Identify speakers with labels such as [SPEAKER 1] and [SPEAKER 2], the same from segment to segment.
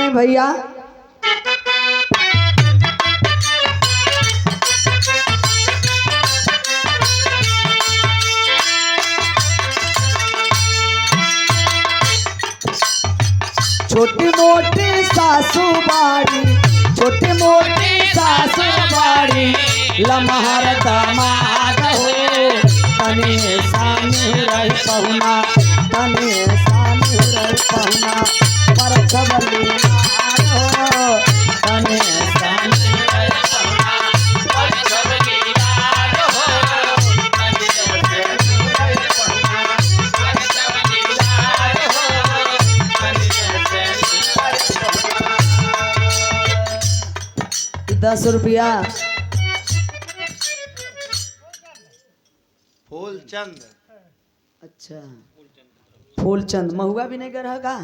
[SPEAKER 1] हैं भैया। छोटी मोटी सासू बाड़ी, छोटी मोटी सासू बाड़ी, लमहर दामाद हो, तने सामने रह पहुना, तने सामने रह पहुना, पर खबली हो, तने सामने रह पहुना, पर खबली हो, तने सामने रह पहुना, पर खबली हो, तने 10 रुपया।
[SPEAKER 2] फूलचंद।
[SPEAKER 1] अच्छा फूलचंद महुआ भी नहीं कर रहा का?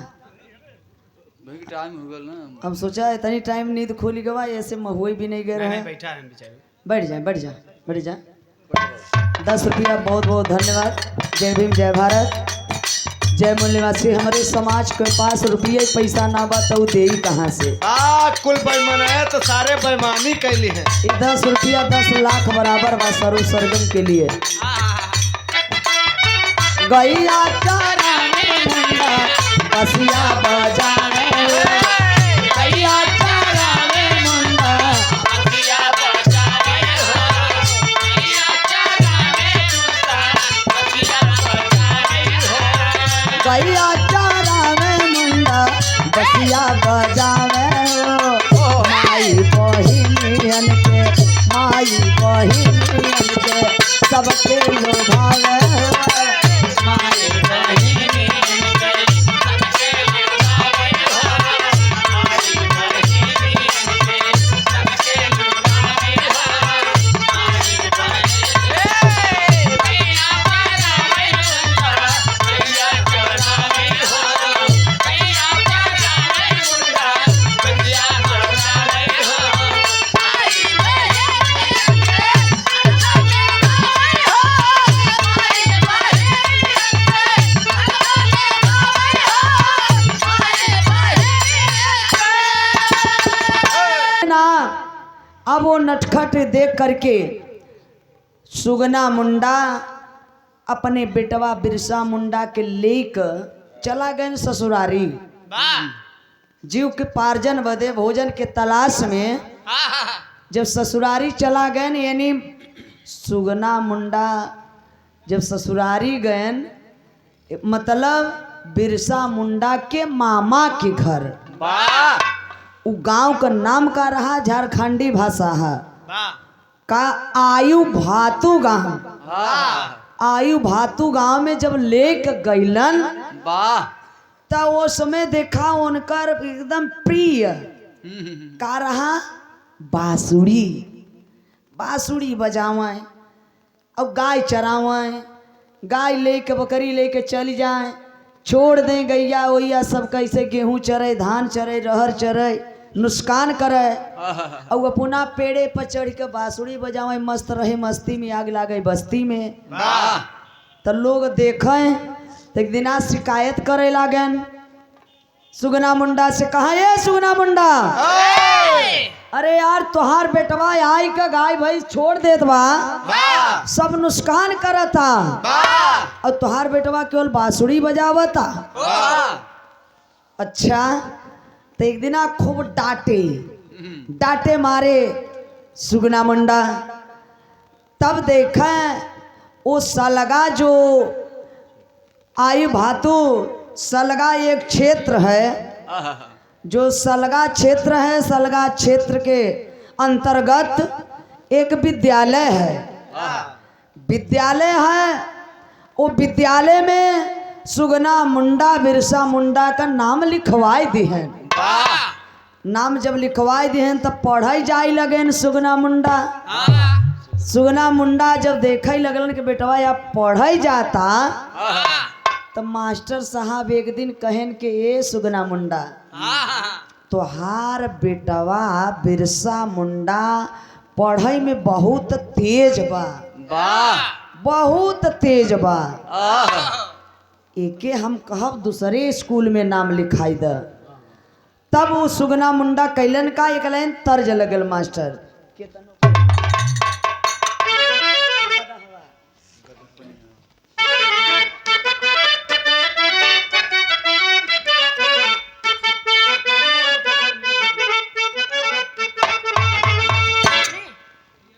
[SPEAKER 3] टाइम हो गया ना।
[SPEAKER 1] हम सोचा है तनी टाइम नींद खोली गवा ऐसे महुआ भी नहीं कर रहा है।
[SPEAKER 2] बैठा है बेचारे।
[SPEAKER 1] बैठ जाए बैठ जा बैठ जा। 10 रुपया बहुत बहुत धन्यवाद। जय भीम जय भारत जय मूल निवासी। हमारे समाज के पास रुपये पैसा ना बा तो दे कहाँ से?
[SPEAKER 2] कुल बेईमान है तो सारे बेईमानी कैली है।
[SPEAKER 1] 10 रुपया 10 लाख बराबर बा सरू सरगम के लिए। गैया चराने मुंडा बसिया बजाने, गैया चराने मुंडा बसिया बजाने हो, गैया चराने मुंडा बसिया बजाने हो, गैया चराने मुंडा बसिया बजाने हो। माई बहिनियन के, माई बहिनियन के सबके लोभावे, माई बहिनियन के सबके लोभावे हो, माई बहिनियन के सबके लोभावे हो, माई बहिनियन भैया चरावे मुंडा, भैया चरावे हो, भैया चरावे मुंडा, भैया चरावे हो, माई बहिनियन के सबके लोभावे हो, माई बहिनियन के सबके लोभावे हो, माई बहिनियन ना। अब वो नटखट देख करके सुगना मुंडा अपने बेटवा बिरसा मुंडा के लेकर चला गए ससुरारी। जीव के पार्जन बदे भोजन के तलाश में जब ससुरारी चला गए यानी सुगना मुंडा जब ससुरारी गए मतलब बिरसा मुंडा के मामा के घर। उ गांव का नाम का रहा झारखंडी भाषा है का आयु भातु गांव। आयु भातु गांव में जब लेक गईलन तो वो समय देखा उनकर एकदम प्रिय का रहा बांसुरी। बांसुरी बजावे और गाय चरावे, गाय लेके बकरी लेके चली जाए, छोड़ दें गैया वैया सब कैसे गेहूं चरे धान चरे रहर चरे नुकसान करे और अपना पेड़े पर चढ़ के बांसुरी बजावे मस्त रहे मस्ती में आग लागे बस्ती में। तो लोग देखें तो एक दिना शिकायत करे लागन सुगना मुंडा से। कहा ये सुगना मुंडा अरे यार तुहार बेटवा आई का गाय भैंस छोड़ देत बा सब नुकसान करता और तुहार बेटवा केवल बांसुरी बजावता। अच्छा तो एक दिना खूब डांटे डांटे मारे सुगना मुंडा। तब देखा वो सलगा जो आयु भातु सलगा एक क्षेत्र है जो सलगा क्षेत्र है। सलगा क्षेत्र के अंतर्गत एक विद्यालय है। विद्यालय है वो विद्यालय में सुगना मुंडा बिरसा मुंडा का नाम लिखवाए दी हैं। नाम जब लिखवाए दी हैं तब पढ़ाई जाए लगे सुगना मुंडा। सुगना मुंडा जब देखे लगलन कि बेटवा या पढ़ाई जाता तो मास्टर साहब एक दिन कहन के ए सुगना मुंडा तोहार बेटवा बिरसा मुंडा पढ़ाई में बहुत तेज बा, बहुत तेज बा। एके हम कहब दूसरे स्कूल में नाम लिखाई द। तब वो सुगना मुंडा कैलन का एक लाइन तर्ज लगल मास्टर।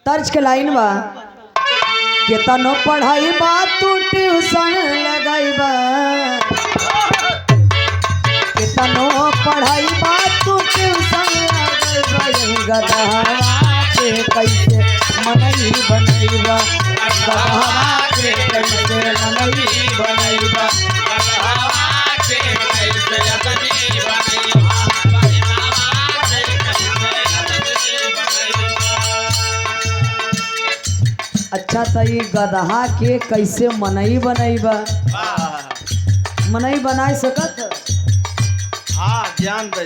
[SPEAKER 1] तर्ज के लाइन बा केतनो पढ़ाई बा तू ट्यूशन लगाई बा, केतनो पढ़ाई बा तू ट्यूशन लगाई बा, यही गदहवा के कैसे मनई बनई बा, गदहवा के कैसे मनई बनई बा, गदहवा के कैसे मनई बनई बा। अच्छा तो ये गदहा के कैसे मनई बनई बा, मनई बनाए सकत?
[SPEAKER 2] हाँ ज्ञान दे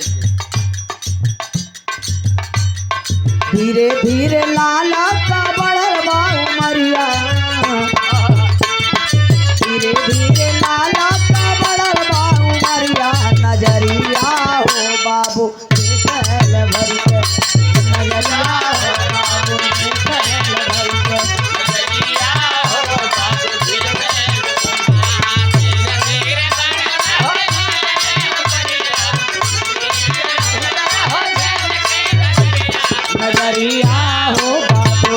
[SPEAKER 1] धीरे धीरे लाला का बढ़ल बा उमरिया, धीरे धीरे लाला का बढ़ल बा उमरिया, नजरिया हो बाबू देखल भर के, नजरिया हो बाबू देखल भर के, नजरिया हो बाबू देखल नजरिया हो बाबू देखल भर के, नजरिया हो बाबू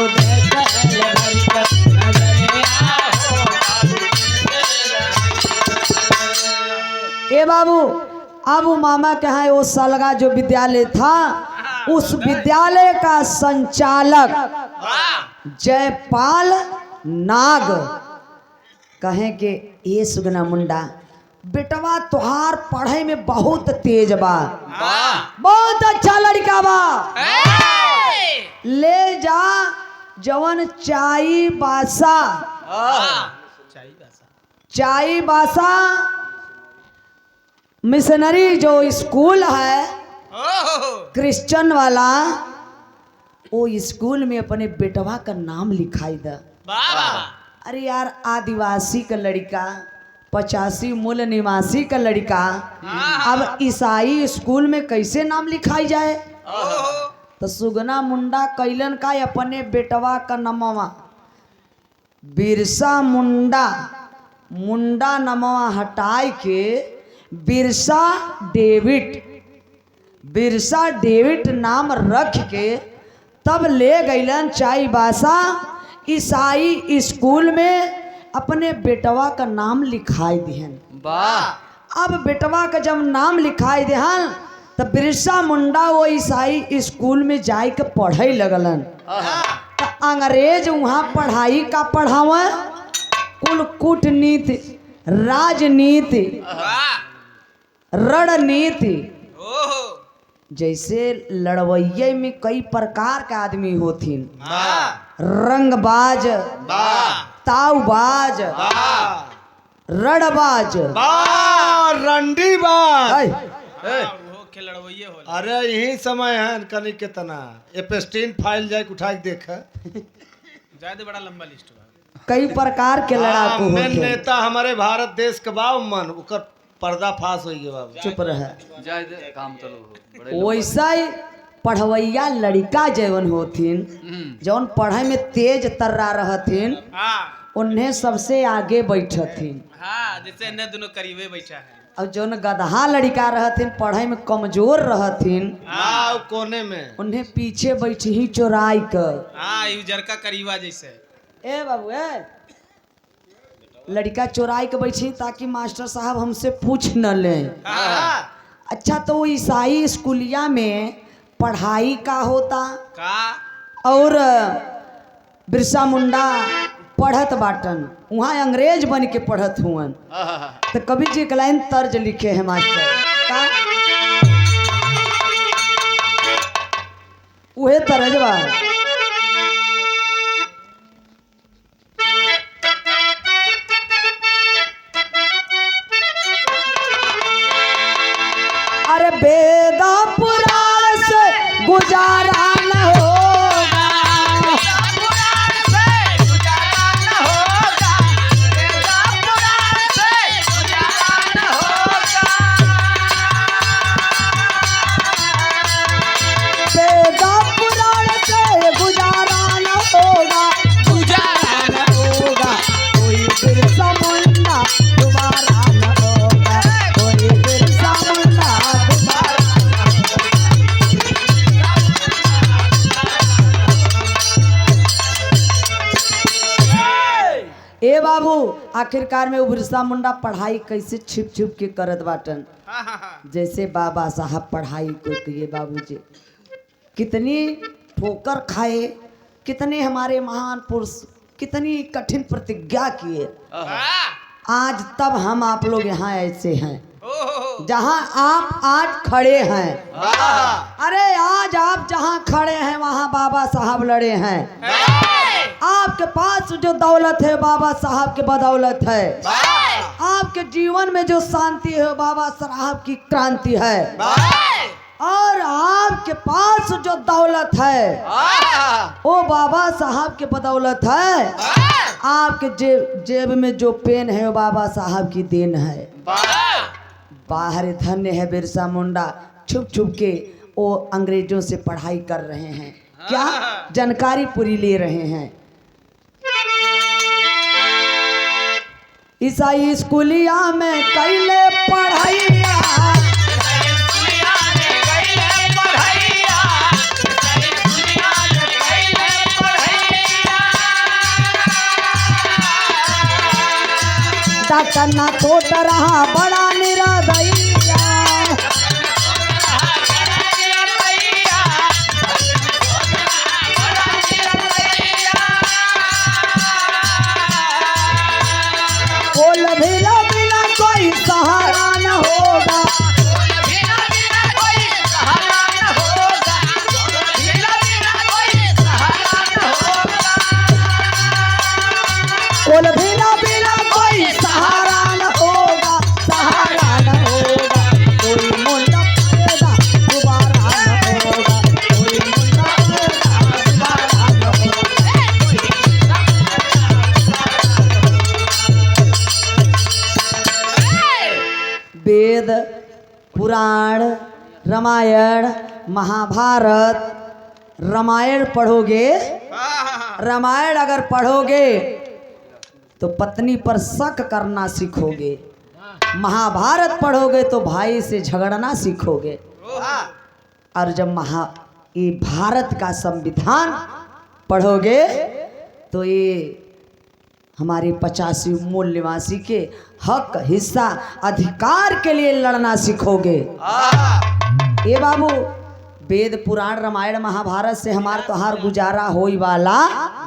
[SPEAKER 1] ए बाबू अब वो मामा के यहाँ वो सलगा जो विद्यालय था उस विद्यालय का संचालक जयपाल नाग कहे कि ये सुगना मुंडा बेटवा तुहार पढ़ाई में बहुत तेज बा, बहुत अच्छा लड़का बा, ले जा जवन चाई बासा, चाई बासा मिशनरी जो स्कूल है क्रिश्चियन वाला, वो स्कूल में अपने बेटवा का नाम लिखाई द। अरे यार आदिवासी का लड़का 85 मूल निवासी का लड़का अब ईसाई स्कूल में कैसे नाम लिखाई जाए? तो सुगना मुंडा कैलन का अपने बेटवा का नमवा बिरसा मुंडा, मुंडा नमवा हटाए के बिरसा डेविड, बिरसा डेविड नाम रख के तब ले गईलन चाईबासा ईसाई स्कूल में अपने बेटवा का नाम लिखाई दिहन।
[SPEAKER 3] वाह।
[SPEAKER 1] अब बेटवा का जब नाम लिखाई दिहन तब बिरसा मुंडा वो ईसाई स्कूल में जाए के पढ़ाई लगलन। तो अंग्रेज वहाँ पढ़ाई का पढ़ावा कुल कूटनीति, राजनीति, रणनीति, जैसे लड़वैये में कई प्रकार के आदमी होथिन, रंगबाज, ताऊबाज, रणबाज,
[SPEAKER 2] रंडीबाज।
[SPEAKER 3] लड़वैये
[SPEAKER 2] अरे यही समय है कनी कितना एपेस्टीन फाइल जाके उठा के देख,
[SPEAKER 3] ज्यादा बड़ा लंबा लिस्ट बा।
[SPEAKER 1] कई प्रकार के लड़ाकू
[SPEAKER 2] मेन
[SPEAKER 1] होते।
[SPEAKER 2] नेता हमारे भारत देश के बा मन उकर पर्दाफाश हो गया बाबू।
[SPEAKER 1] चुप रहे।
[SPEAKER 3] ज्यादा काम तो बड़े
[SPEAKER 1] वैसा ही पढ़वैया लड़का जवन होथिन जौन पढ़ाई में तेज तर्रा रहथिन उन्हें सबसे आगे बैठथिन।
[SPEAKER 3] हाँ, जैसे अन्य दोनों करीबे बैठा है।
[SPEAKER 1] और जौन गदहा लड़का रहथिन पढ़ाई में कमजोर रहथिन
[SPEAKER 2] कोने में
[SPEAKER 1] उन्हें पीछे बैठी ही चोराई कर।
[SPEAKER 3] हाँ, यूजर का करीबा जैसे।
[SPEAKER 1] ए बाबू ए लड़का चोराई के बैठी ताकि मास्टर साहब हमसे पूछ न लें। अच्छा तो वो ईसाई स्कूलिया में पढ़ाई का होता
[SPEAKER 3] का
[SPEAKER 1] और बिरसा मुंडा पढ़त बाटन वहाँ अंग्रेज बन के पढ़त हुअन। तो कवि जी एक लाइन तर्ज लिखे हैं मास्टर का उहे तर्जबा अरे वेदा पुराण से गुजारा न होगा, बाबू आखिरकार में वो बिरसा मुंडा पढ़ाई कैसे छिप छिप के करत बाटन। जैसे बाबा साहब पढ़ाई को किए बाबूजी, कितनी ठोकर खाए, कितने हमारे महान पुरुष कितनी कठिन प्रतिज्ञा किए, आज तब हम आप लोग यहाँ ऐसे हैं जहाँ आप आज खड़े हैं। अरे आज आप जहाँ खड़े हैं वहाँ बाबा साहब लड़े हैं। आपके पास जो दौलत है बाबा साहब के बदौलत है। आपके जीवन में जो शांति है बाबा साहब की क्रांति है। और आपके पास जो दौलत है वो बाबा साहब के बदौलत है। आपके जेब में जो पेन है वो बाबा साहब की देन है। बाहर धन्य है बिरसा मुंडा, छुप छुप के वो अंग्रेजों से पढ़ाई कर रहे हैं, क्या जानकारी पूरी ले रहे हैं। ईसाई स्कूलिया में कैले पढ़ाइया, डॉक्टर ना कोट रहा बड़ा निरादैया। बोल भिला बिना कोई सहारा न होगा, बोल भिला बिना कोई सहारा न होगा, सहारा न होगा। कोई मुंडा पैदा दोबारा न होगा, कोई मुंडा पैदा दोबारा न होगा। वेद पुराण रामायण महाभारत, रामायण पढ़ोगे, रामायण अगर पढ़ोगे तो पत्नी पर शक करना सीखोगे। महाभारत पढ़ोगे तो भाई से झगड़ना सीखोगे। और जब ये भारत का संविधान पढ़ोगे तो ये हमारे 85 मूल निवासी के हक हिस्सा अधिकार के लिए लड़ना सीखोगे। ये बाबू वेद पुराण रामायण महाभारत से हमार तोहार गुजारा होई वाला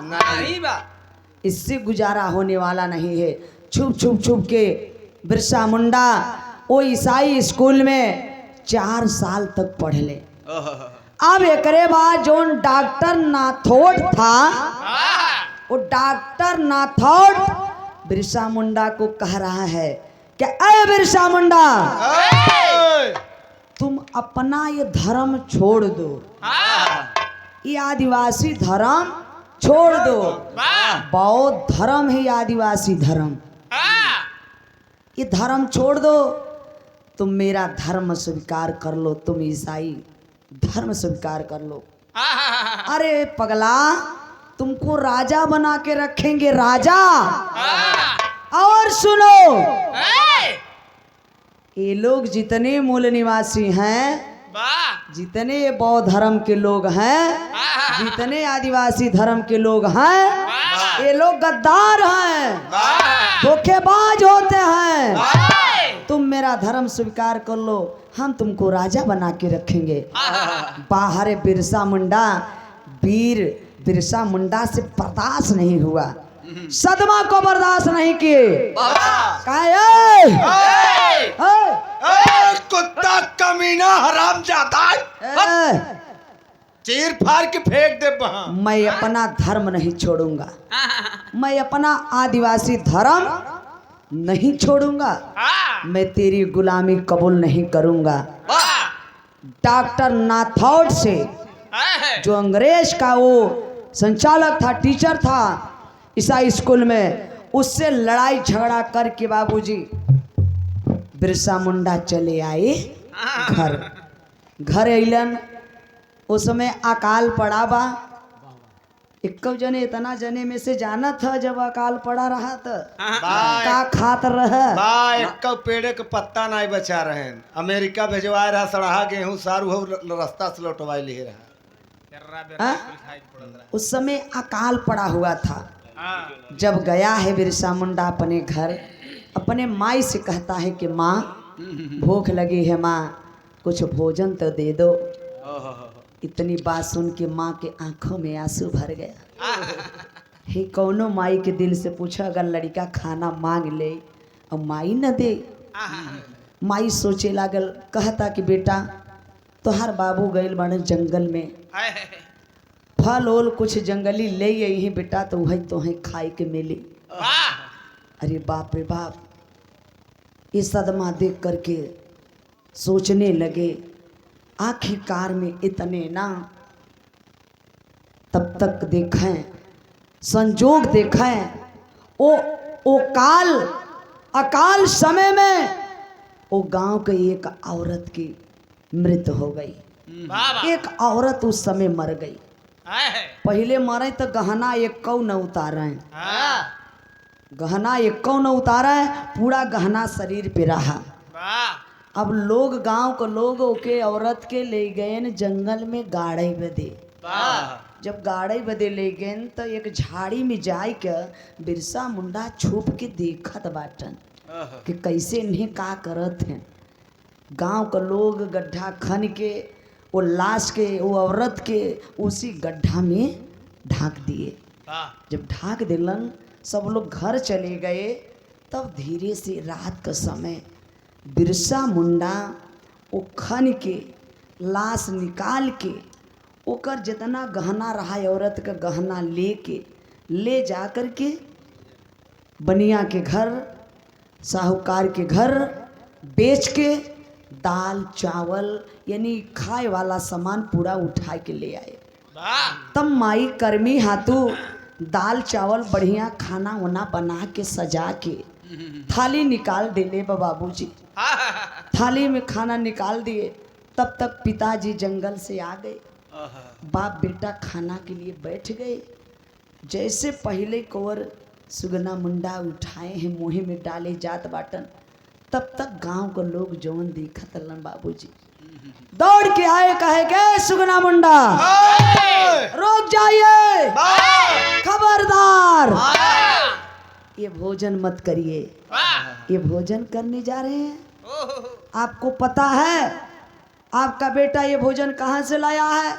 [SPEAKER 3] नहीं बा,
[SPEAKER 1] इससे गुजारा होने वाला नहीं है। छुप छुप छुप के बिरसा मुंडा वो ईसाई स्कूल में 4 साल तक पढ़ ले। अब एकरे बाद जो डॉक्टर नाथोट था, वो डॉक्टर नाथोट बिरसा मुंडा को कह रहा है कि अरे बिरसा मुंडा, तुम अपना ये धर्म छोड़ दो, ये आदिवासी धर्म छोड़ दो। बौद्ध धर्म है आदिवासी धर्म, ये धर्म छोड़ दो। तुम मेरा धर्म स्वीकार कर लो, तुम ईसाई धर्म स्वीकार कर लो। अरे पगला, तुमको राजा बना के रखेंगे, राजा। और सुनो, ये लोग जितने मूल निवासी हैं, जितने बौद्ध धर्म के लोग हैं, जितने आदिवासी धर्म के लोग हैं, ये लोग गद्दार हैं, धोखेबाज होते हैं। तुम मेरा धर्म स्वीकार कर लो, हम तुमको राजा बना के रखेंगे। बाहर बिरसा मुंडा, वीर बिरसा मुंडा से बर्दाश्त नहीं हुआ, सदमा को बर्दाश्त नहीं किए।
[SPEAKER 2] कुत्ता कमीना हरामजादा, चीर फाड़ के फेंक दे वहां।
[SPEAKER 1] मैं अपना धर्म नहीं छोड़ूंगा, मैं अपना आदिवासी धर्म नहीं छोड़ूंगा, मैं तेरी गुलामी कबूल नहीं करूंगा। डॉक्टर नाथौट से, जो अंग्रेज का वो संचालक था, टीचर था ईसाई स्कूल में, उससे लड़ाई झगड़ा करके बाबूजी बिरसा मुंडा चले आए घर। घर अलन, उस समय अकाल पड़ा बा। एक जने इतना जने में से जाना था जब अकाल पड़ा रहा था का खात रहा।
[SPEAKER 2] एक पेड़े के पत्ता नहीं बचा रहे, अमेरिका भेजवाए रहा, सड़हा गेहूं सारू हो रास्ता से लौटवाई ले रहा।
[SPEAKER 1] उस समय अकाल पड़ा हुआ था।
[SPEAKER 3] हाँ
[SPEAKER 1] जब गया है बिरसा मुंडा अपने घर, अपने माई से कहता है कि माँ भूख लगी है माँ, कुछ भोजन तो दे दो। इतनी बात सुन के माँ के आंखों में आंसू भर गया। हे कौनो माई के दिल से पूछा अगर लड़का खाना मांग ले और माई न दे। माई सोचे लागल, कहता कि बेटा तोहार बाबू गइल बाड़े जंगल में, फल ओल कुछ जंगली ले आई है बेटा, तो वही तोहे खाए के मिली। अरे बाप रे बाप, ये सदमा देख करके सोचने लगे आखिरकार में इतने ना। तब तक देखें संजोग देखें ओ काल अकाल समय में वो गांव के एक औरत की मृत्यु हो गई। एक औरत उस समय मर गई। पहले मरे तो गहना एक कौ न उतारे, गहना एक कौ न उतारे, पूरा गहना शरीर पे रहा। अब लोग गांव के लोग ओके औरत के ले गए न जंगल में गाड़े बदे। जब गाड़े बदे ले गए तो एक झाड़ी में जाए के बिरसा मुंडा छुप के देखत बाटन कि कैसे इन्हें का करत हैं। गांव के लोग गड्ढा खन के वो लाश के वो औरत के उसी गड्ढा में ढाक दिए। जब ढाक दिलन सब लोग घर चले गए, तब धीरे से रात का समय बिरसा मुंडा वो खन के लाश निकाल के ओकर जितना गहना रहा औरत का गहना ले जा कर के बनिया के घर साहूकार के घर बेच के दाल चावल यानी खाए वाला सामान पूरा उठा के ले आए। तब माई कर्मी हाथू दाल चावल बढ़िया खाना वाना बना के सजा के थाली निकाल दिले बाबूजी, थाली में खाना निकाल दिए। तब तक पिताजी जंगल से आ गए, बाप बेटा खाना के लिए बैठ गए। जैसे पहले कोवर सुगना मुंडा उठाए हैं मुँह में डाले जात बाटन, तब तक गांव के लोग जौन देखत लन बाबूजी दौड़ के आए, कहे के सुगना मुंडा रुक जाइए, खबरदार ये भोजन मत करिए, ये भोजन करने जा रहे हैं। आपको पता है आपका बेटा ये भोजन कहाँ से लाया है?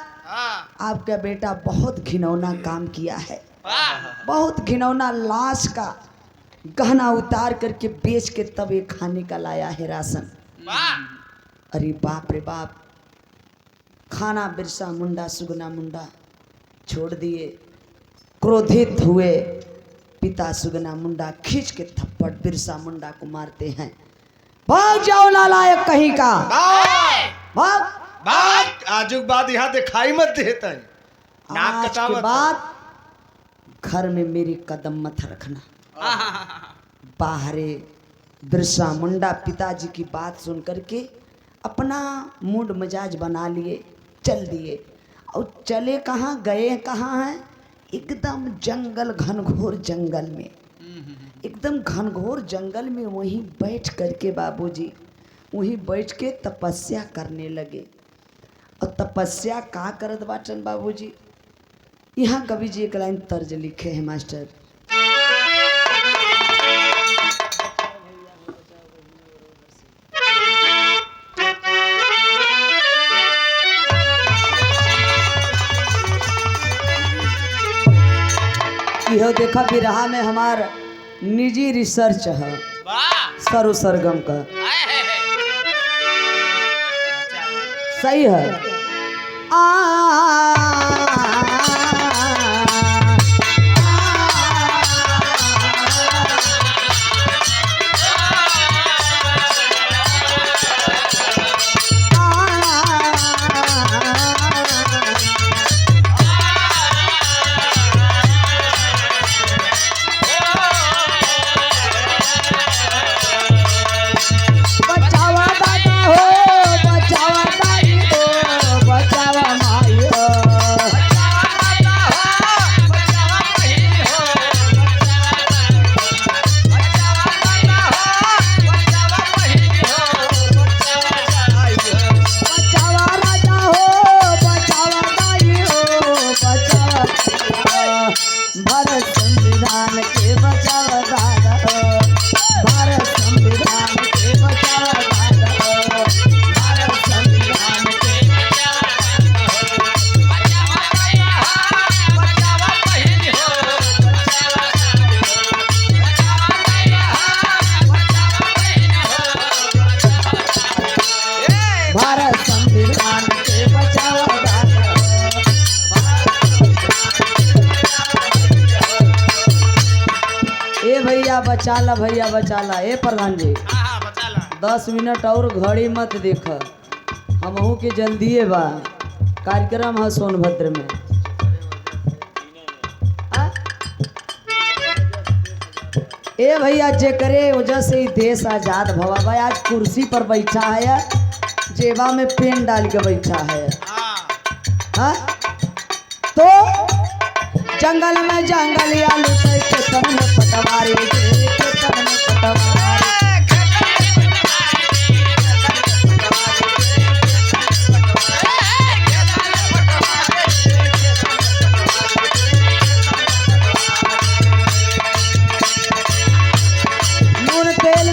[SPEAKER 1] आपका बेटा बहुत घिनौना काम किया है, बहुत घिनौना लाश का गहना उतार करके बेच के तब ये खाने का लाया है राशन। अरे बाप रे बाप, खाना बिरसा मुंडा सुगना मुंडा छोड़ दिए। क्रोधित हुए पिता सुगना मुंडा खींच के थप्पड़ बिरसा मुंडा को मारते हैं। भाग जाओ नालायक कहीं का, भाग
[SPEAKER 2] बात आजुक बाद यहाँ दिखाई मत देता है।
[SPEAKER 1] आज के बाद घर में मेरे कदम मत रखना। बाहरे बिरसा मुंडा पिताजी की बात सुन करके अपना मूड मजाज बना लिए, चल दिए। और चले कहाँ गए, कहाँ हैं? एकदम जंगल, घनघोर जंगल में, एकदम घनघोर जंगल में वहीं बैठ करके बाबूजी वहीं बैठ के तपस्या करने लगे। और तपस्या का करत बाटन बाबूजी, यहाँ कवि जी एक लाइन तर्ज लिखे हैं मास्टर। यह देखा बिरहा में हमार निजी रिसर्च है सरु सरगम का, सही है। बचावा दादा हो, बचावा दादी हो, बचावा माई हो। बचा ला भैया बचा ला। ए प्रधान जी
[SPEAKER 3] हाँ हाँ बचा ला
[SPEAKER 1] 10 मिनट और घड़ी मत देख, हमहू के जल्दिए बा, कार्यक्रम है सोनभद्र में। आ? ए भैया जेकरे वजह से ही देश आजाद भवा भाई आज कुर्सी पर बैठा है या जेबा में पेन डाल के बैठा है।
[SPEAKER 3] हाँ
[SPEAKER 1] हाँ? तो जंगल में जंगलिया लुटे खेतन में पटवारी गे, खेतन में पटवारी। नून तेल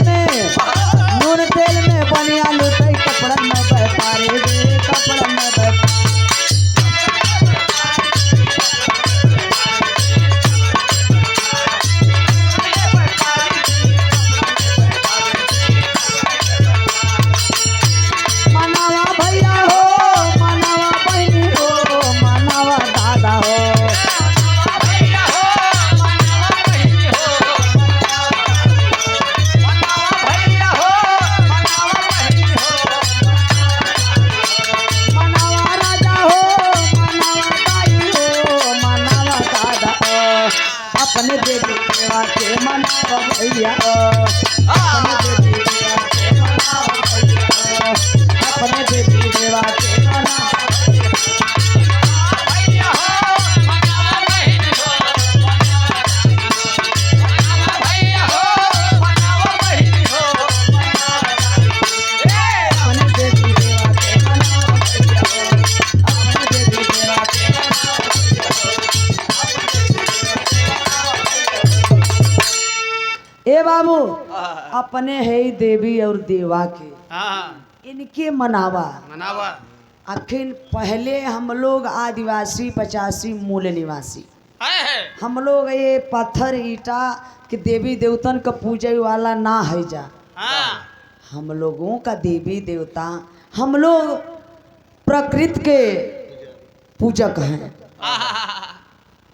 [SPEAKER 1] में बनिया लुटे कपड़न में व्यापारी गे, कपड़न में व्यापारी। मनावा भैया हो, मनावा बहनी हो, मनावा दादा हो। मनावा राजा हो, मनावा दाई हो, मनावा दादा हो। अपने देवी देवा के मनावा भैया हो, अपने देवी देवा के मनावा भैया हो, अपने देवी देवा के मनावा। अपने देवी देवा के मनावा भैया हो, अपने देवी देवा के मनावा भैया हो। ए बाबू अपने है ही देवी और देवा के,
[SPEAKER 3] हाँ
[SPEAKER 1] इनके मनावा।
[SPEAKER 3] मनावा
[SPEAKER 1] आखिर पहले हम लोग आदिवासी 85 मूल निवासी,
[SPEAKER 3] है
[SPEAKER 1] हम लोग ये पत्थर ईटा के देवी देवतन का पूजे वाला ना है जा।
[SPEAKER 3] हाँ
[SPEAKER 1] हम लोगों का देवी देवता, हम लोग प्रकृति के पूजक हैं,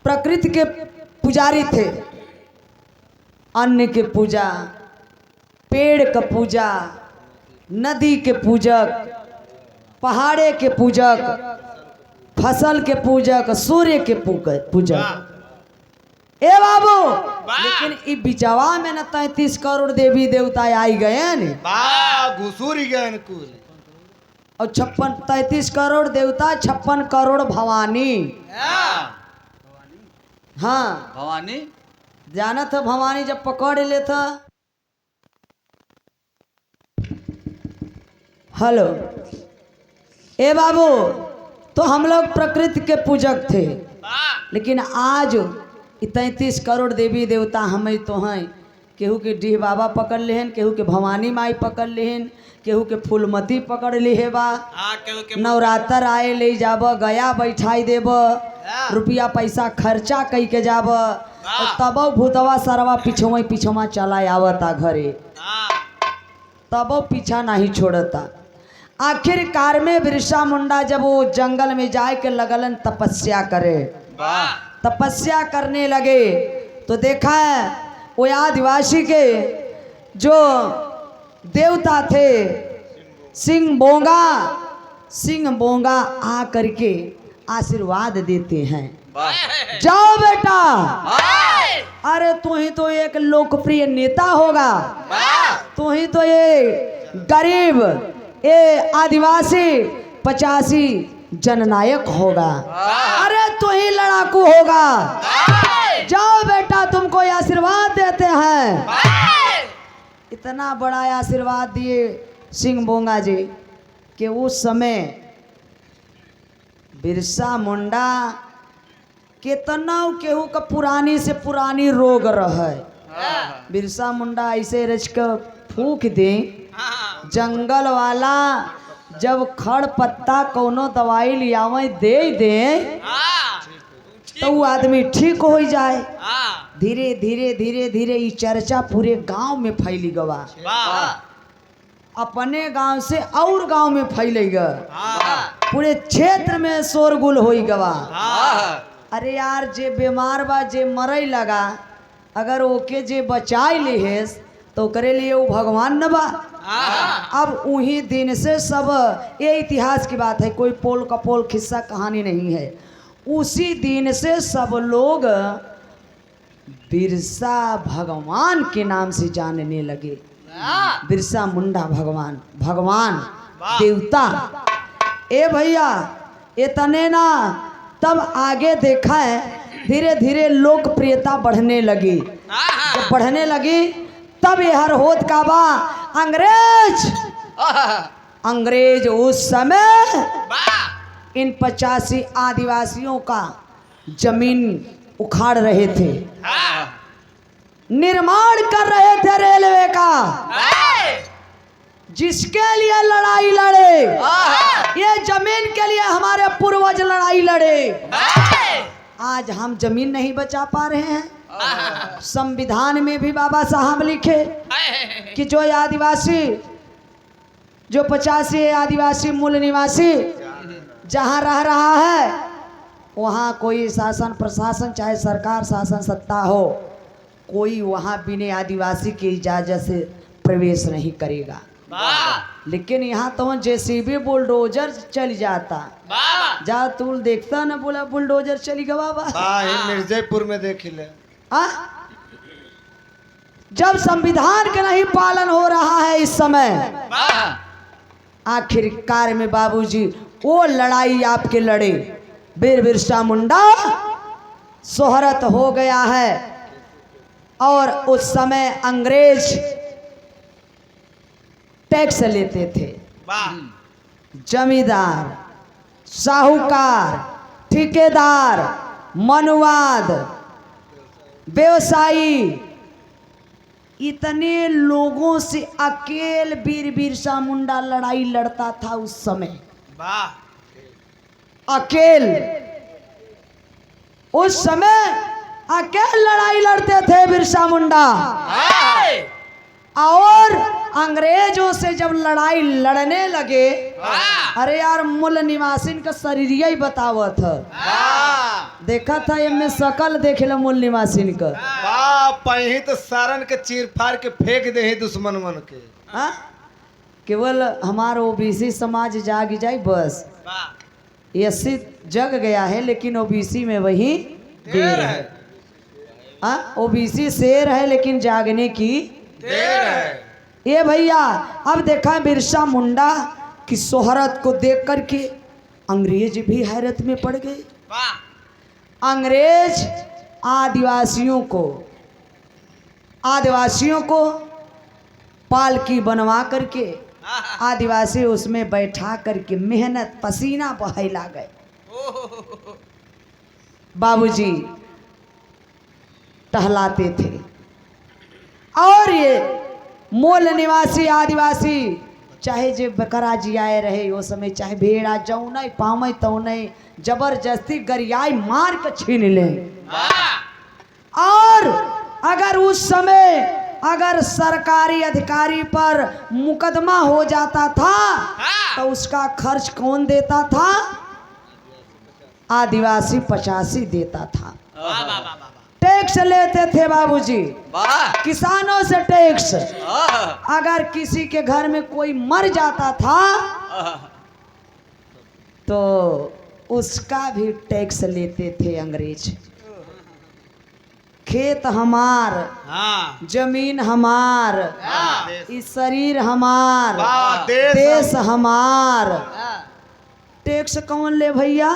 [SPEAKER 1] प्रकृति के पुजारी थे। अन्न के पूजा, पेड़ का पूजा, नदी के पूजक, पहाड़े के पूजक, फसल के पूजक, सूर्य के पूजक। ए बाबू लेकिन ई बिचवा में न 33 करोड़ देवी देवता आई गए हैं
[SPEAKER 2] बा घुसूरी गए कुल
[SPEAKER 1] और 33 करोड़ देवता, 56 करोड़ भवानी। हाँ
[SPEAKER 3] भवानी
[SPEAKER 1] जाना था भवानी जब पकड़ ले था। हेलो ए बाबू, तो हम लोग प्रकृति के पूजक थे, लेकिन आज 33 करोड़ देवी देवता हमें तो हैं। केहू के डीह बाबा पकड़ लेहन, केहू के भवानी माई पकड़ लेहन, केहू के फूलमती पकड़ ले बा। नवरात्र आए ले जाब, गया बैठाई देब, रुपया पैसा खर्चा कई के जाब, तब भूतवा सरवा पिछवा चला आवता घरे, तब पीछा नहीं छोड़ता। आखिरकार में बिरसा मुंडा जब वो जंगल में जाए के लगलन तपस्या करे, तपस्या करने लगे तो देखा है वो आदिवासी के जो देवता थे सिंह बोंगा आ करके आशीर्वाद देते हैं, जाओ बेटा, अरे तू ही तो एक लोकप्रिय नेता होगा, तू ही तो ये गरीब ये आदिवासी 85 जननायक होगा, अरे तू ही लड़ाकू होगा, जाओ बेटा तुमको आशीर्वाद देते हैं। इतना बड़ा आशीर्वाद दिए सिंह बोंगा जी कि उस समय बिरसा मुंडा कितना केहू का पुरानी से पुरानी रोग रहे, बिरसा मुंडा ऐसे रच के फूक दे, जंगल वाला जब खड़ पत्ता कोनो दवाई लियावे दे तो वो आदमी ठीक हो जाए। धीरे धीरे धीरे धीरे ये चर्चा पूरे गांव में फैली गवा, अपने गांव से और गांव में फैलेगा, पूरे क्षेत्र में शोरगुल हो गवा। अरे यार जे बीमार बा जे मरई लगा, अगर ओके जे बचाई लिहेस तो करे लिए वो भगवान न बा। अब उही दिन से सब, ये इतिहास की बात है, कोई पोल का पोल खिस्सा कहानी नहीं है। उसी दिन से सब लोग बिरसा भगवान के नाम से जानने लगे। बिरसा मुंडा भगवान, भगवान देवता। ए भैया इतने ना, तब आगे देखा है धीरे धीरे लोकप्रियता बढ़ने लगी। जब बढ़ने लगी तब यह होत का बा अंग्रेज उस समय इन 85 आदिवासियों का जमीन उखाड़ रहे थे, निर्माण कर रहे थे रेलवे का, जिसके लिए लड़ाई लड़े, ये जमीन के लिए हमारे पूर्वज लड़ाई लड़े। आज हम जमीन नहीं बचा पा रहे हैं। संविधान में भी बाबा साहब लिखे कि जो आदिवासी, जो 85 आदिवासी मूल निवासी जहाँ रह रहा है, वहाँ कोई शासन प्रशासन चाहे सरकार शासन सत्ता हो, कोई वहाँ बिना आदिवासी की इजाजत से प्रवेश नहीं करेगा। लेकिन यहाँ तो जेसीबी बुलडोजर चल जाता। जा तू देखता ना, बोला बुलडोजर चली गया बाबा।
[SPEAKER 2] मिर्जापुर में देख ले।
[SPEAKER 1] जब संविधान का नहीं पालन हो रहा है इस समय, आखिरकार में बाबूजी वो लड़ाई आपके लड़े, बिरसा मुंडा शोहरत हो गया है। और उस समय अंग्रेज टैक्स लेते थे। जमींदार, साहूकार, ठेकेदार, मनुवाद, व्यवसायी, इतने लोगों से अकेल बिरसा मुंडा लड़ाई लड़ता था उस समय। अकेल उस समय अकेले लड़ाई लड़ते थे बिरसा मुंडा। और अंग्रेजों से जब लड़ाई लड़ने लगे, अरे यार मूल निवासिन का शरीर ही बतावत है। देखा था ये में शकल देख लो मूल निवासिन का।
[SPEAKER 2] पही तो सारन के चीर फाड़ के फेंक दे दुश्मन मन के।
[SPEAKER 1] केवल हमारा ओबीसी समाज जाग जाए बस। एससी जग गया है लेकिन ओबीसी में वही देर है। ओबीसी शेर है लेकिन जागने की देर है। ये भैया अब देखा बिरसा मुंडा की शोहरत को देख करके अंग्रेज भी हैरत में पड़ गए। अंग्रेज आदिवासियों को पालकी बनवा करके आदिवासी उसमें बैठा करके मेहनत पसीना बहाइला गए। बाबूजी टहलाते थे और ये मूल निवासी आदिवासी चाहे जे बकरा जियाए रहे वो समय, चाहे भेड़ा जौन पावे तौन जबरदस्ती गरियाई मार के छीन ले। और अगर उस समय अगर सरकारी अधिकारी पर मुकदमा हो जाता था तो उसका खर्च कौन देता था? आदिवासी 85 देता था। टैक्स लेते थे बाबूजी, किसानों से टैक्स। अगर किसी के घर में कोई मर जाता था तो उसका भी टैक्स लेते थे अंग्रेज। खेत हमार, जमीन हमार, इस शरीर हमार, देश हमार। टैक्स कौन ले भैया?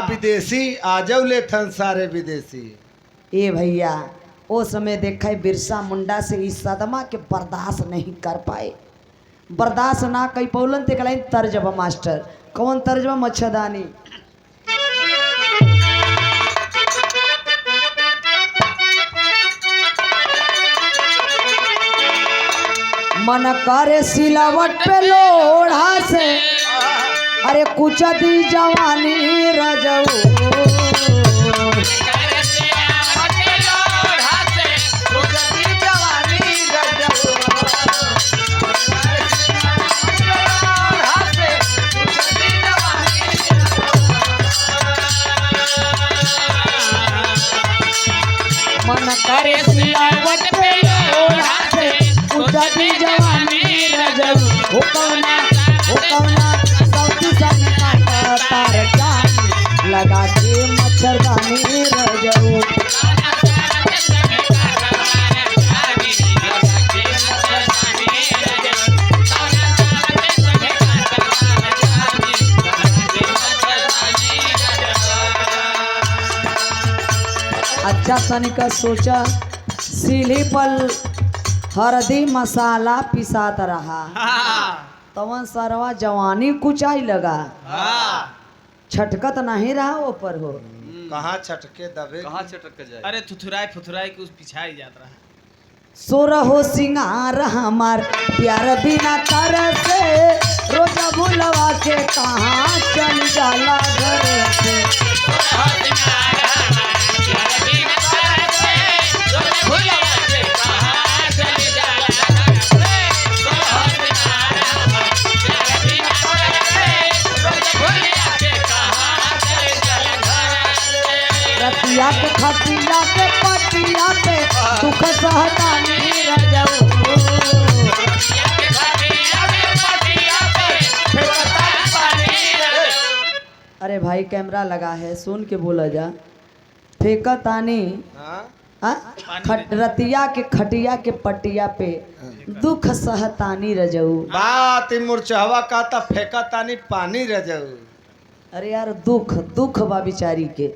[SPEAKER 2] विदेशी आजव ले थन सारे विदेशी।
[SPEAKER 1] ए भैया वो समय देखा है बिरसा मुंडा से इस सदमा के बर्दाश्त नहीं कर पाए। बर्दाश्त ना कई पौलन ते कलाइन तर्जबा मास्टर। कौन तर्जबा? मच्छरदानी। मन करे सिलावट पे लोढ़ा से, अरे कुछ दी जवानी रजऊ। मन करे सिलावट पे लोढ़ा से उठती जवानी रजऊ हो कौना सौती संग काटा तार जानी लगा के मच्छरदानी रजऊ अच्छा तनिका सोचा सीढ़ी पर हरदी मसाला पिसात रहा तवन सरवा जवानी कुचाई लगा छटकत नहीं रहा ऊपर हो
[SPEAKER 2] कहाँ छटके दबे
[SPEAKER 4] कहाँ छटक के जाए?
[SPEAKER 3] अरे थुथुराई फुथुराई के उस पिछाई जात रहा।
[SPEAKER 1] सोर हो सिंगार हमार प्यार बिना तर से रोजा भूलवा के कहाँ चल जाला घर से रतिया के खटिया के पटिया पे दुख सहतानी रजऊ अरे भाई कैमरा लगा है सुन के बोला जा फेंका तानी रतिया के खटिया के पटिया पे दुख सहतानी रजऊ
[SPEAKER 2] बात मुरचहवा का ता फेंका तानी पानी रजऊ
[SPEAKER 1] अरे यार दुख बा बिचारी के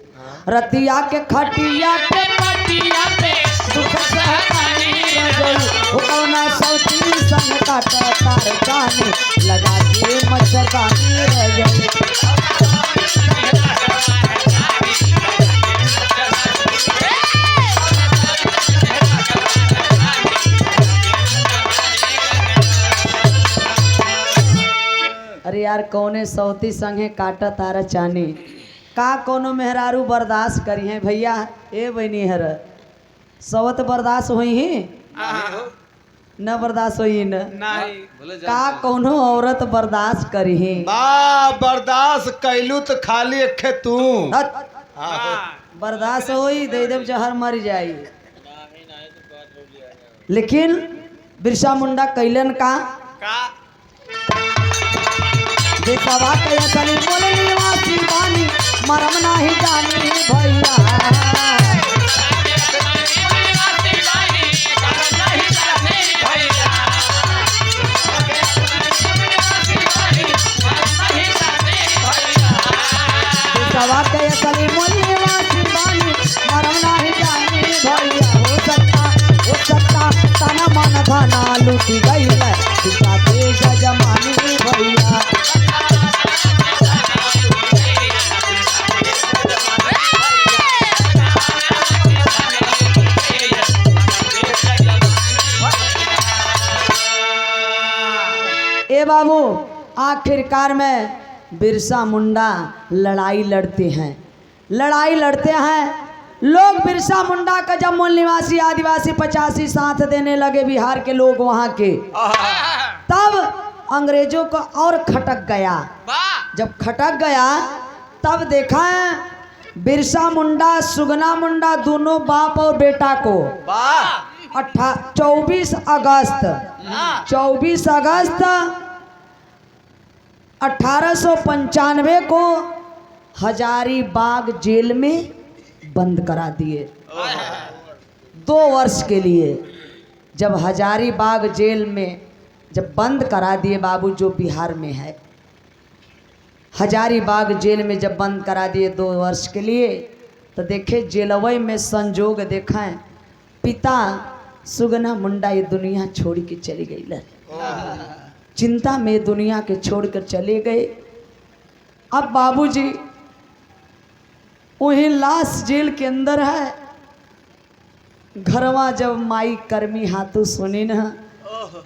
[SPEAKER 1] रतिया के खटिया के पटिया पे दुख सहतानी रजऊ हो कौना सौती संग काटा तार जानी लगा के मच्छरदानी रजऊ अरे यार कौने सौती संगे काटा तारा चानी का कोनो मेहरारू बर्दाश्त करी है भैया ए बहनी हर सवत बर्दाश्त होई ही न बर्दाश्त होई न
[SPEAKER 3] नहीं
[SPEAKER 4] बोले जा
[SPEAKER 1] का कोनो औरत बर्दाश्त करी है
[SPEAKER 2] बा बर्दाश्त कैलू तो खाली अखे तू
[SPEAKER 1] बर्दाश्त होई दे देव जहर मर जाई लेकिन बिरसा मुंडा कैलन का देशवा के असली मोल निवासी बानी मरम नाही जानी भैया देशवा के असली मोल निवासी बानी मरम नाही जानी भैया हो सकता तना मन धना लूटी गई है पिता के जजमानी भैया ए बाबू आखिरकार में बिरसा मुंडा लड़ाई लड़ते हैं लोग बिरसा मुंडा का जब मूल निवासी आदिवासी 85 साथ देने लगे बिहार के लोग वहाँ के तब अंग्रेजों को और खटक गया जब खटक गया तब देखा है बिरसा मुंडा सुगना मुंडा दोनों बाप और बेटा को 24 अगस्त 1895 को हजारीबाग जेल में बंद करा दिए 2 वर्ष के लिए। जब हजारीबाग जेल में जब बंद करा दिए बाबू जो बिहार में है हजारीबाग जेल में जब बंद करा दिए 2 वर्ष के लिए तो देखे जेलवई में संजोग देखा है पिता सुगना मुंडा ये दुनिया छोड़ के चली गई चिंता में दुनिया के छोड़कर चले गए। अब बाबूजी वही लाश जेल के अंदर है घरवा जब माई कर्मी हाथों सुनी न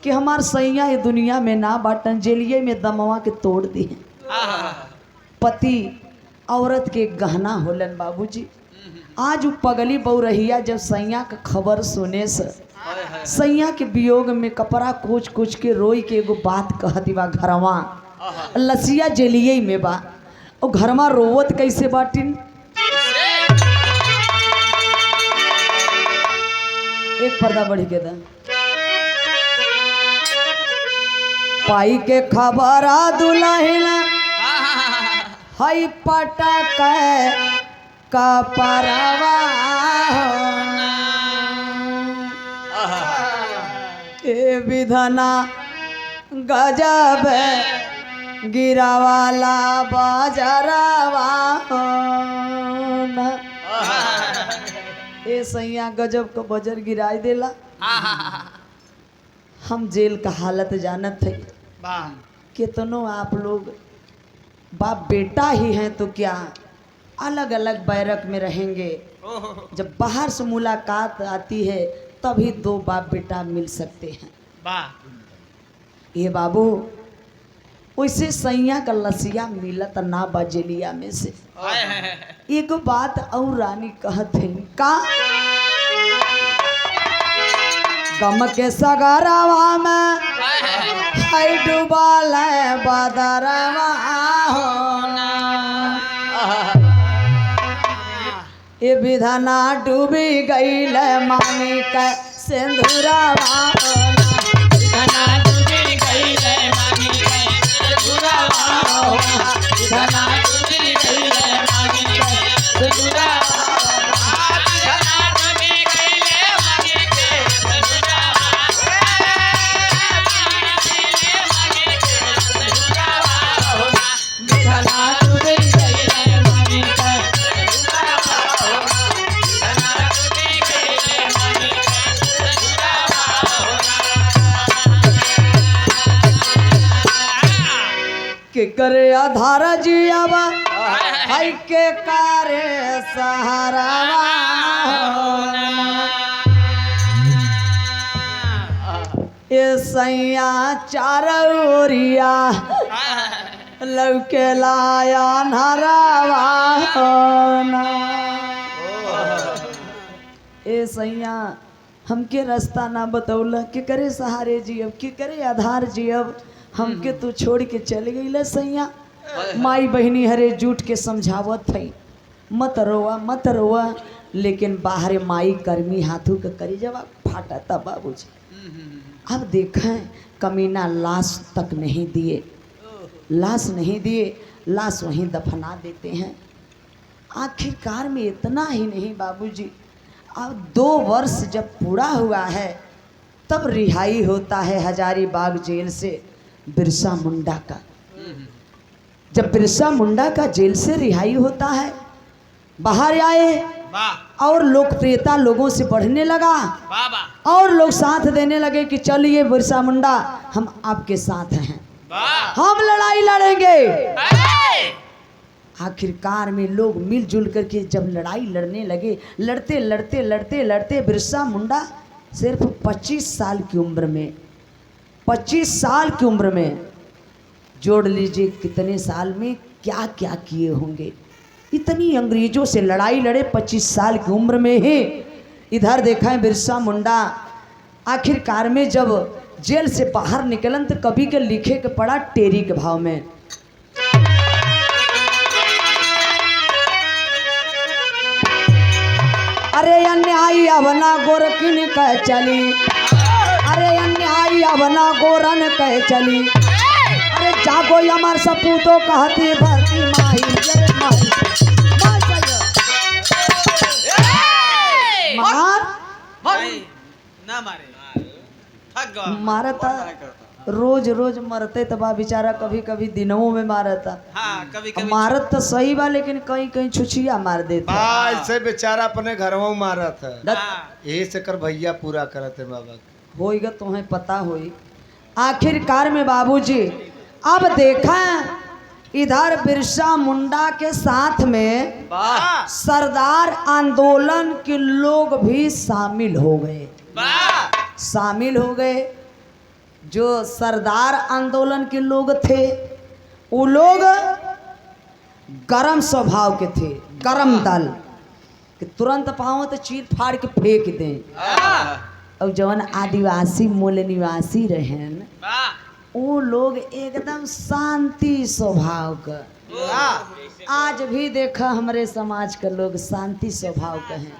[SPEAKER 1] कि हमार सैया ये दुनिया में ना बाटन जेलिए में दमवा के तोड़ दिए पति औरत के गहना होलन बाबूजी। आज वो पगली बौरहिया जब सैया का खबर सुने से सैया के वियोग में कपड़ा कुछ कुछ के रोई के एगो बात कहती बा घरवा लसिया जेलिए में बा और घरमा रोवत कैसे बाटिन एक पर्दा बढ़ी के दा पाई के खबर दुलहिना हई पटक कपरवा ए विधना गजब गिरावाला बाजरवा ए सैया गजब का बजर गिराई देला। हम जेल का हालत जानत थे कितनों आप लोग बाप बेटा ही हैं तो क्या अलग अलग बैरक में रहेंगे। जब बाहर से मुलाकात आती है तभी दो बाप बेटा मिल सकते हैं। ये बाबू वैसे सैया का लसिया मिलत ना बजेलिया में से। एक बात और रानी कहत है का गम के सगरवा में है डूबल बदरवा ये विधना डूबी गईल मानी के सिंदूरवा विधना डूबी गईल मानी के सिंदूरवा विधना डूबी गईल मानी के सिंदूरवा के करे आधार जियावा हाय के करे सहारावा ये सैया चारोरिया लौके लाया नरावा ए सैया हमके रास्ता ना बतौला के करे सहारे जियब के करे आधार जियब हमके तू छोड़ के चल गई सैया। माई बहनी हरे जूट के समझावत थई मत रोआ लेकिन बाहरे माई कर्मी हाथों के करी जवा फाटा था बाबूजी। अब देखें कमीना लाश तक नहीं दिए लाश वहीं दफना देते हैं। आखिरकार में इतना ही नहीं बाबूजी अब 2 वर्ष जब पूरा हुआ है तब रिहाई होता है हजारीबाग जेल से बिरसा मुंडा का। जब बिरसा मुंडा का जेल से रिहाई होता है बाहर आए और लोकप्रियता लोगों से बढ़ने लगा और लोग साथ देने लगे कि चलिए बिरसा मुंडा हम आपके साथ हैं हम लड़ाई लड़ेंगे। आखिरकार में लोग मिलजुल करके जब लड़ाई लड़ने लगे लड़ते बिरसा मुंडा सिर्फ 25 साल की उम्र में जोड़ लीजिए कितने साल में क्या क्या किए होंगे। इतनी अंग्रेजों से लड़ाई लड़े 25 साल की उम्र में ही। इधर देखा है बिरसा मुंडा आखिरकार में जब जेल से बाहर निकलन तो कभी के लिखे के पड़ा टेरी के भाव में अरे अन्यायी अवना गोरकिन कह चली अरे अन्यायी अवना गोरन कह चली अरे जागो अमर सपूतो कहती धरती माई जय माई
[SPEAKER 3] ना मारे
[SPEAKER 1] मारता रोज मरते तबा बेचारा कभी कभी दिनों में मारता।
[SPEAKER 3] हाँ, कभी
[SPEAKER 1] मारत तो सही बा लेकिन कहीं छुछिया मार देता
[SPEAKER 2] ऐसे बेचारा अपने घरों मारत है
[SPEAKER 3] हाँ।
[SPEAKER 2] यही से कर भैया पूरा करते बाबा
[SPEAKER 1] होएगा तुम्हें पता होई। आखिरकार में बाबूजी अब देखा इधर बिरसा मुंडा के साथ में सरदार आंदोलन के लोग भी शामिल हो गए। जो सरदार आंदोलन के लोग थे वो लोग गरम स्वभाव के थे, गरम दल कि तुरंत पाओ तो चीर फाड़ के फेंक दें। और जवन आदिवासी मूल निवासी रहें वो लोग एकदम शांति स्वभाव का। आज भी देखा हमारे समाज के लोग शांति स्वभाव के हैं।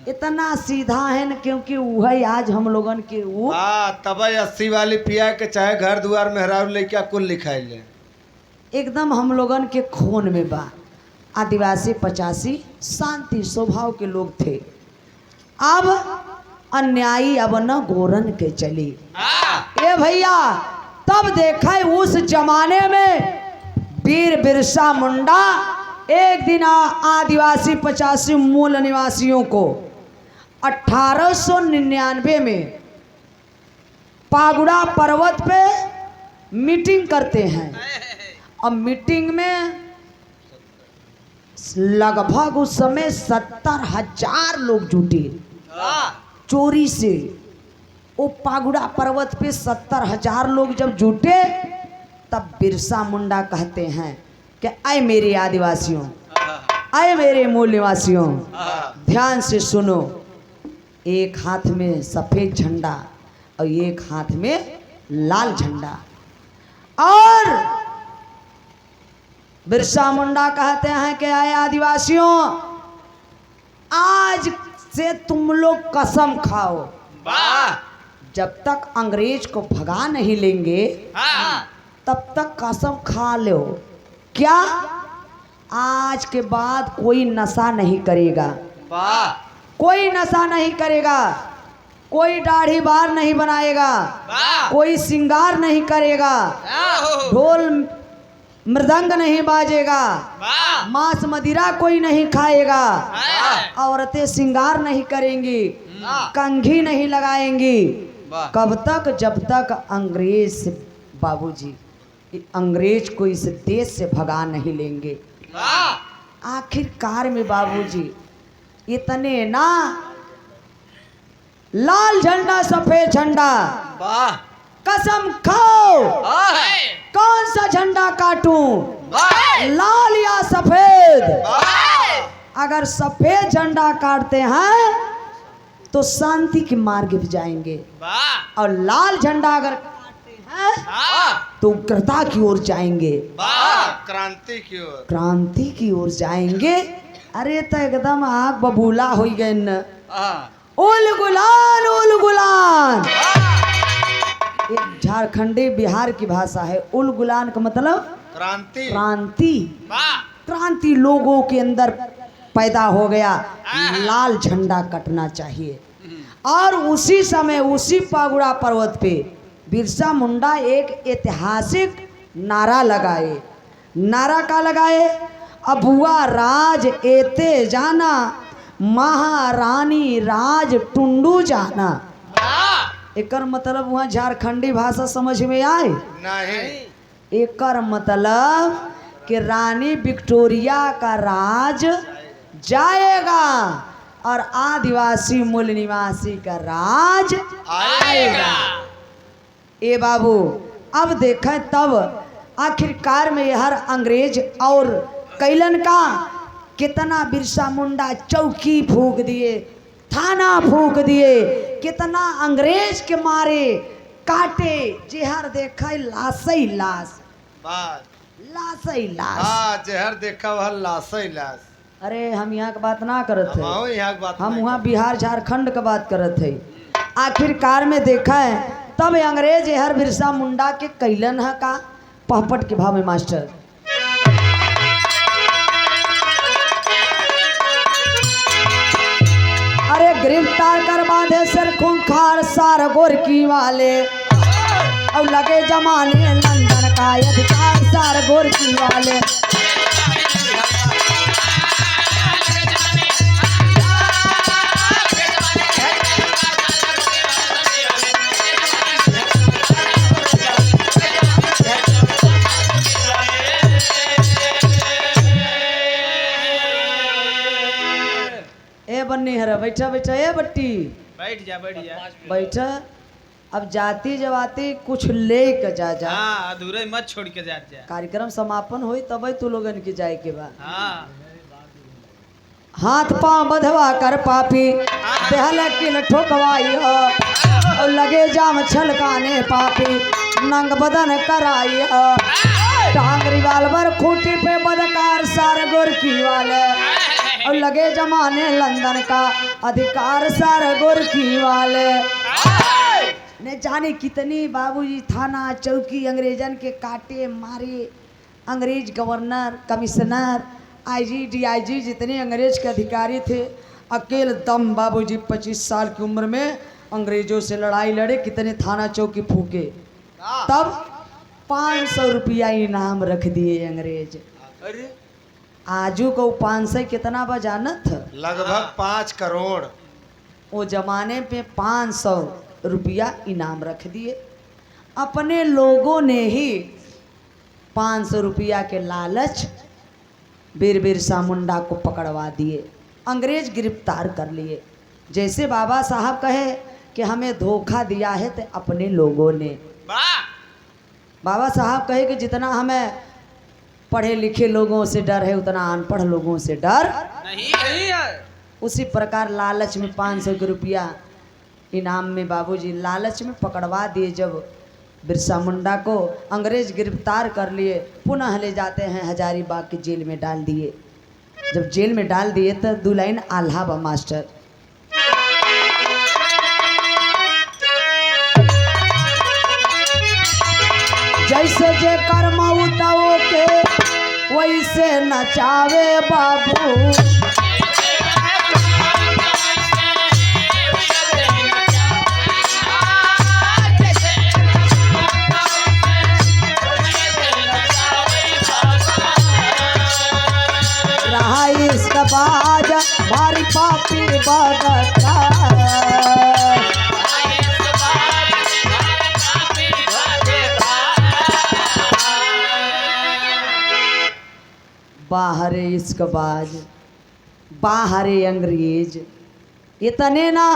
[SPEAKER 1] इतना सीधा है न, क्योंकि वही आज हम लोगन के वो
[SPEAKER 2] तब 80 वाली पिया के चाहे घर दुआर मेहरारू लेके कुल लिखाई ले।
[SPEAKER 1] एकदम हम लोगन के खून में बा। आदिवासी 85 शांति स्वभाव के लोग थे। अब अन्यायी अब न गोरन के चली। ए भैया, तब देखा उस जमाने में वीर बिरसा मुंडा एक दिन आदिवासी 85 मूल निवासियों को 1899 में पागुड़ा पर्वत पे मीटिंग करते हैं। अब मीटिंग में लगभग उस समय 70,000 लोग जुटे चोरी से। वो पागुड़ा पर्वत पे 70,000 लोग जब जुटे, तब बिरसा मुंडा कहते हैं कि आए मेरे आदिवासियों, आए मेरे मूल निवासियों, ध्यान से सुनो। एक हाथ में सफेद झंडा और एक हाथ में लाल झंडा। और बिरसा मुंडा कहते हैं कि आए आदिवासियों, आज से तुम लोग कसम खाओ, जब तक अंग्रेज को भगा नहीं लेंगे तब तक कसम खा लो। क्या? आज के बाद कोई नशा नहीं करेगा, कोई नशा नहीं करेगा, कोई दाढ़ी बार नहीं बनाएगा, कोई श्रृंगार नहीं करेगा, ढोल मृदंग नहीं बाजेगा, मांस मदिरा कोई नहीं खाएगा, औरतें श्रृंगार नहीं करेंगी, कंघी नहीं लगाएंगी। कब तक? जब तक अंग्रेज से बाबूजी अंग्रेज को इस देश से भगा नहीं लेंगे। आखिरकार में बाबूजी इतने ना, लाल झंडा सफेद झंडा, कसम खाओ कौन सा झंडा काटूं, लाल या सफेद? अगर सफेद झंडा काटते हैं तो शांति के मार्ग पे जाएंगे, और लाल झंडा अगर काटते हैं तो उग्रता की ओर जाएंगे,
[SPEAKER 2] क्रांति की ओर,
[SPEAKER 1] क्रांति की ओर जाएंगे। अरे तो एकदम आग बबूला हो गए न। उल गुलान, उल गुलान एक झारखंडी बिहार की भाषा है। उल गुलान का मतलब
[SPEAKER 2] क्रांति,
[SPEAKER 1] क्रांति। क्रांति लोगों के अंदर पैदा हो गया, लाल झंडा कटना चाहिए। और उसी समय उसी पागुड़ा पर्वत पे बिरसा मुंडा एक ऐतिहासिक नारा लगाए। नारा का लगाए? अबुआ राज एते जाना, महारानी राज टुंडू जाना। एकर मतलब वहाँ झारखंडी भाषा समझ में आए
[SPEAKER 2] नहीं?
[SPEAKER 1] एकर मतलब कि रानी विक्टोरिया का राज जाएगा और आदिवासी मूल निवासी का राज आएगा। ए बाबू, अब देखें तब आखिरकार में हर अंग्रेज और कैलन का कितना बिरसा मुंडा चौकी फूंक दिए, थाना फूंक दिए, कितना अंग्रेज के मारे काटे, जेहर देखा लाश ही लाश, लाश ही लाश।
[SPEAKER 2] जहर देखा वह लाश ही लाश।
[SPEAKER 1] अरे हम यहाँ की बात ना करत है, हम
[SPEAKER 2] नहीं
[SPEAKER 1] वहाँ बिहार झारखंड का बात करत है। आखिरकार में देखा है तब अंग्रेज हर बिरसा मुंडा के कैलन है का पहपट के भाव में मास्टर। अरे गिरफ्तार कर बांधे सर खूंखार सार गोरकी वाले, और लगे जमाने लंदन का अधिकार सार गोरकी वाले। बन्नी हरा बैठा बैठा, ए बट्टी
[SPEAKER 3] बैठ जा
[SPEAKER 1] बैठा। अब जाती जवाती कुछ ले के जा जा।
[SPEAKER 3] हाँ, अधूरे मत छोड़ के जा।
[SPEAKER 1] कार्यक्रम समापन होई तब तू लोगन की जाए के बाद।
[SPEAKER 3] हाँ,
[SPEAKER 1] हाथ पांव बधवा कर पापी देहल किल ठोकवाई हो, और लगे जाम छलकाने पापी नंग बदन कराई हो। टांग रिवाल्वर खूंटी पे बदकार सार गोरकी वाले, और लगे जमाने लंदन का अधिकार सार गोरखी वाले। ने जाने कितनी बाबूजी थाना चौकी अंग्रेजन के काटे मारे, अंग्रेज गवर्नर, कमिश्नर, आईजी, डीआईजी जितने अंग्रेज के अधिकारी थे, अकेले दम बाबूजी 25 साल की उम्र में अंग्रेजों से लड़ाई लड़े, कितने थाना चौकी फूके, तब 500 रुपया इनाम रख दिए अंग्रेज।
[SPEAKER 2] अरे
[SPEAKER 1] आजू को 500 कितना बजानत था?
[SPEAKER 2] लगभग 5 करोड़।
[SPEAKER 1] वो जमाने पे 500 रुपया इनाम रख दिए। अपने लोगों ने ही 500 रुपया के लालच बीर बिरसा मुंडा को पकड़वा दिए, अंग्रेज गिरफ्तार कर लिए। जैसे बाबा साहब कहे कि हमें धोखा दिया है तो अपने लोगों ने। बाबा साहब कहे कि जितना हमें पढ़े लिखे लोगों से डर है उतना अनपढ़ लोगों से डर
[SPEAKER 3] नहीं है।
[SPEAKER 1] उसी प्रकार लालच में 500 के रुपया इनाम में बाबूजी लालच में पकड़वा दिए। जब बिरसा मुंडा को अंग्रेज गिरफ्तार कर लिए, पुनः ले जाते हैं हजारीबाग की जेल में डाल दिए। जब जेल में डाल दिए तो 2 लाइन आल्हा बा मास्टर। जैसे जे कर्म उताओ के वैसे नचावे बाबू, रहा इसका बाज भारी पापी बगता। बाहर इश्कबाज, बाहर अंग्रेज, इतने ना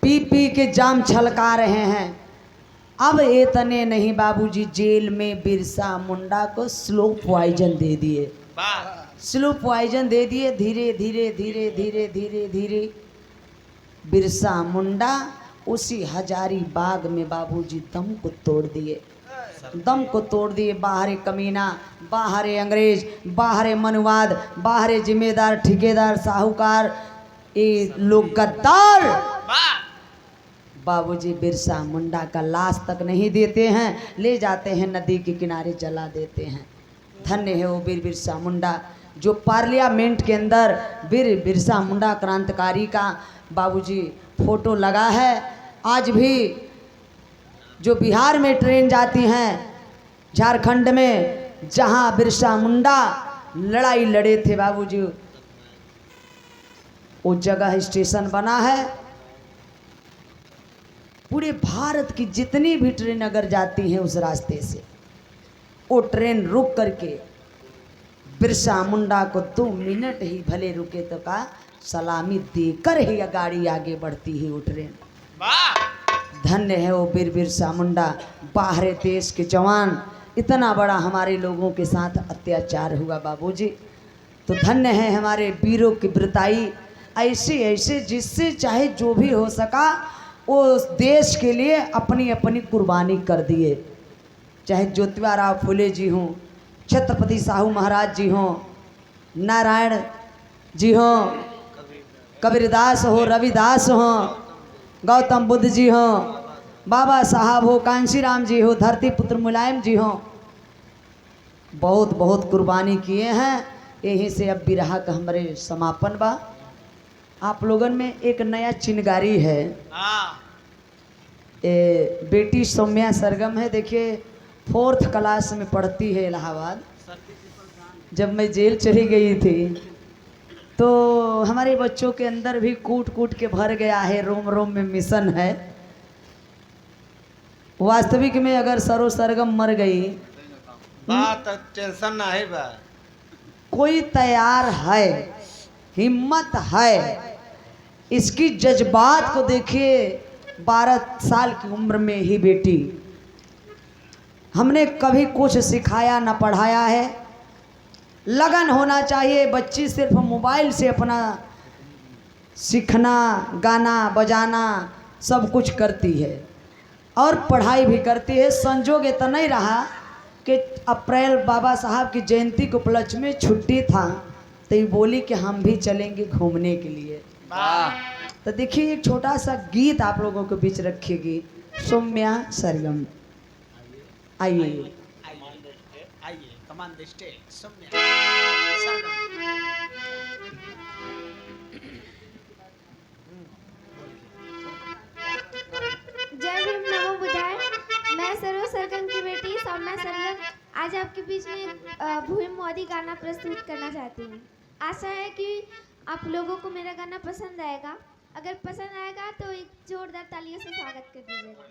[SPEAKER 1] पी पी के जाम छलका रहे हैं। अब इतने नहीं बाबूजी, जेल में बिरसा मुंडा को स्लो पॉइजन दे दिए। स्लो पॉइजन दे दिए। धीरे धीरे धीरे धीरे धीरे धीरे बिरसा मुंडा उसी हजारीबाग में बाबूजी दम को तोड़ दिए, दम को तोड़ दिए। बाहरे कमीना, बाहरे अंग्रेज, बाहरे मनुवाद, बाहरे जिम्मेदार ठेकेदार साहूकार, ये लोग गद्दार बाबूजी बिरसा मुंडा का लाश तक नहीं देते हैं, ले जाते हैं नदी के किनारे जला देते हैं। धन्य है वो वीर बिरसा मुंडा जो पार्लियामेंट के अंदर वीर बिरसा मुंडा क्रांतिकारी का बाबूजी फोटो लगा है। आज भी जो बिहार में ट्रेन जाती हैं, झारखंड में जहां बिरसा मुंडा लड़ाई लड़े थे बाबूजी, वो जगह स्टेशन बना है। पूरे भारत की जितनी भी ट्रेन अगर जाती हैं उस रास्ते से, वो ट्रेन रुक करके बिरसा मुंडा को 2 मिनट ही भले रुके तो का सलामी देकर ही गाड़ी आगे बढ़ती है वो ट्रेन। धन्य है वो वीर बिरसा मुंडा, बाहर देश के जवान। इतना बड़ा हमारे लोगों के साथ अत्याचार हुआ बाबूजी, तो धन्य है हमारे वीरों की वृताई। ऐसे ऐसे जिससे चाहे जो भी हो सका वो देश के लिए अपनी अपनी कुर्बानी कर दिए। चाहे ज्योतिबा राव फुले जी हों, छत्रपति साहू महाराज जी हों, नारायण जी हों, कबीरदास हो, रविदास हों, गौतम बुद्ध जी हों, बाबा साहब हो, कांशीराम जी हो, धरती पुत्र मुलायम जी हों, बहुत बहुत कुर्बानी किए हैं। यहीं से अब बिरहा का हमारे समापन बा। आप लोगन में एक नया चिनगारी है। बेटी सौम्या सरगम है, देखिए 4th क्लास में पढ़ती है इलाहाबाद। जब मैं जेल चली गई थी तो हमारे बच्चों के अंदर भी कूट कूट के भर गया है, रोम रोम में मिशन है। वास्तविक में अगर सरो सरगम मर गई
[SPEAKER 2] बात टेंशन ना है बा,
[SPEAKER 1] कोई तैयार है, हिम्मत है। इसकी जज्बात को देखिए, 12 साल की उम्र में ही बेटी, हमने कभी कुछ सिखाया न पढ़ाया है। लगन होना चाहिए। बच्ची सिर्फ मोबाइल से अपना सीखना, गाना बजाना सब कुछ करती है और पढ़ाई भी करती है। संजोग इतना नहीं रहा कि अप्रैल बाबा साहब की जयंती के उपलक्ष्य में छुट्टी था तो ये बोली कि हम भी चलेंगे घूमने के लिए। तो देखिए एक छोटा सा गीत आप लोगों के बीच रखेगी सौम्या सरगम। आइए।
[SPEAKER 3] आइए कमान द स्टेज सौम्या।
[SPEAKER 4] जय भीम नमो बुधाय। मैं सरो सरगम की बेटी सौम्या सरगम आज आपके बीच में भीम मोदी गाना प्रस्तुत करना चाहती हूँ। आशा है कि आप लोगों को मेरा गाना पसंद आएगा। अगर पसंद आएगा तो एक जोरदार तालियों से स्वागत कर दीजिएगा।